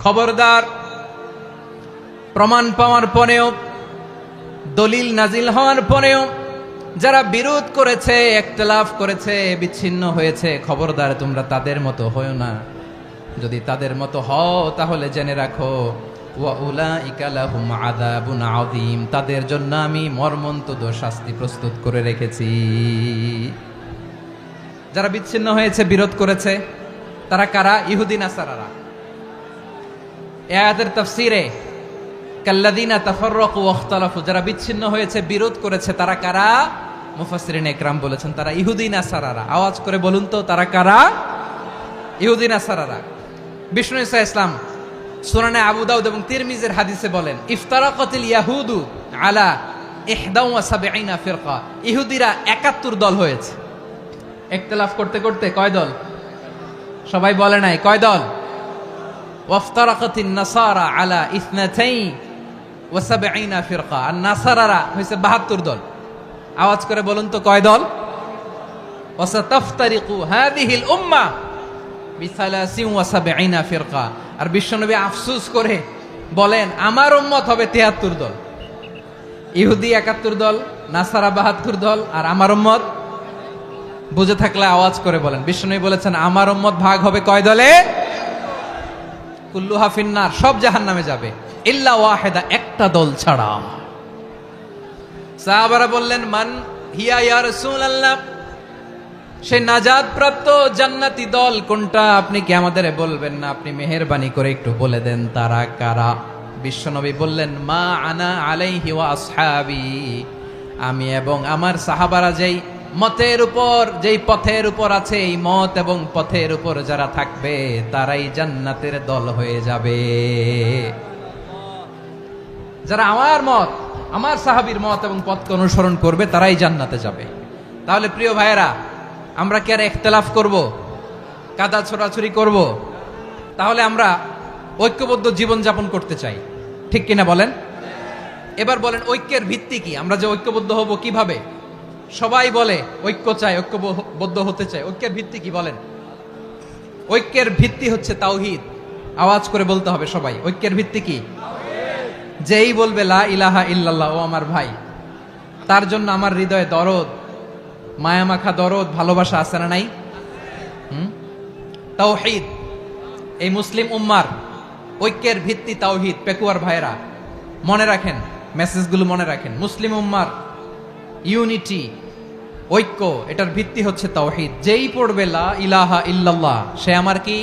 খবরদার, প্রমাণ পাওয়ার পরেও, দলিল নাজিল হওয়ার পরেও যারা বিরোধ করেছে, ইখতিলাফ করেছে, বিচ্ছিন্ন হয়েছে, খবরদার তোমরা তাদের মতো হয়ো না। যদি তাদের মতো হও তাহলে জেনে রাখো, ওয়া উলাইকা লাহুম আযাবুন আযীম, তাদের জন্য আমি মর্মন্তুদ শাস্তি প্রস্তুত করে রেখেছি। যারা বিচ্ছিন্ন হয়েছে, বিরোধ করেছে, তারা কারা? ইহুদি নাসারারা। এই আয়াতের তাফসীরে কাল্লাযীনা তাফাররাকু ওয়াখতালাফু, যারা বিচ্ছিন্ন হয়েছে, বিরোধ করেছে, তারা কারা? মুফাসসিরিন ইকরাম বলেছেন তারা ইহুদি নাসারারা। আওয়াজ করে বলুন তো, তারা কারা? ইহুদি নাসারারা। বিষ্ণু ঈসা ইসলাম সুনানে আবু দাউদ এবং তিরমিজির হাদিসে বলেন, ইফতারাকাতিল ইয়াহুদু আলা 71 ফিরকা, ইহুদিরা 71 দল হয়েছে। ইখতিলাফ করতে করতে কয় দল? সবাই বলে নাই, কয় দল? ওয়াফতারাকাতিন নাসারা আলা 72 ফিরকা, আর নাসারারা হয়েছে 72 দল। আওয়াজ করে বলুন তো, কয় দল? ওয়াসাতাফতারিকু হাযিহিল উম্মাহ বি73 ফিরকা। আর বিশ্বনবী আফসোস করে বলেন, আমার উম্মত হবে 73 দল। ইহুদি 71 দল, নাসারা 72 দল, আর আমার উম্মত, বুঝে থাকলে আওয়াজ করে বলেন। বিশ্বনবী বলেছেন আমার উম্মত ভাগ হবে কয় দলে? কুল্লুহা ফিন্নার, সব জাহান্নামে যাবে, ইল্লা ওয়াহিদা, একটা দল ছাড়া। সাহাবারা বললেন, মান হিয়া ইয়া রাসূলুল্লাহ, সেই নাজাত প্রাপ্ত জান্নাতি দল কোনটা? আপনি কি আমাদের বলবেন না? আপনি মেহেরবানি করে একটু বলে দেন তারা কারা। বিশ্বনবী বললেন, মা আনা আলাইহি ওয়া আসহাবি, আমি এবং আমার সাহাবারা যেই মতের উপর, যেই পথের উপর আছে, এই মত এবং পথের উপর যারা থাকবে তারাই জান্নাতের দল হয়ে যাবে। যারা আমার মত, আমার সাহাবীর মত এবং পথকে অনুসরণ করবে তারাই জান্নাতে যাবে। তাহলে প্রিয় ভাইয়েরা, আমরা কি আর ইখতিলাফ করব, কাদা ছোড়াছুরি করব? তাহলে আমরা ঐক্যবদ্ধ জীবন যাপন করতে চাই, ঠিক কিনা বলেন? এবার বলেন, ঐক্যের ভিত্তি কি? আমরা যে ঐক্যবদ্ধ হব কিভাবে? সবাই বলে ঐক্য চাই, ঐক্যবদ্ধ হতে চাই। ঐক্যের ভিত্তি কি বলেন? ঐক্যের ভিত্তি হচ্ছে তাওহীদ। আওয়াজ করে বলতে হবে সবাই, ঐক্যের ভিত্তি কি? যেই বলবে লা ইলাহা ইল্লাল্লাহ, ও আমার ভাই, তার জন্য আমার হৃদয়ে দরদ, মায়ামাখা দরদ, ভালোবাসা আছে না নাই? তাওহীদ। এই মুসলিম উম্মার ঐক্যের ভিত্তি তাওহীদ। পেকুয়ার ভাইরা মনে রাখেন, মেসেজগুলো মনে রাখেন। মুসলিম উম্মার ইউনিটি, ঐক্য, এটার ভিত্তি হচ্ছে তাওহীদ। যেই পড়বে লা ইলাহা ইল্লাল্লাহ, সে আমার কি?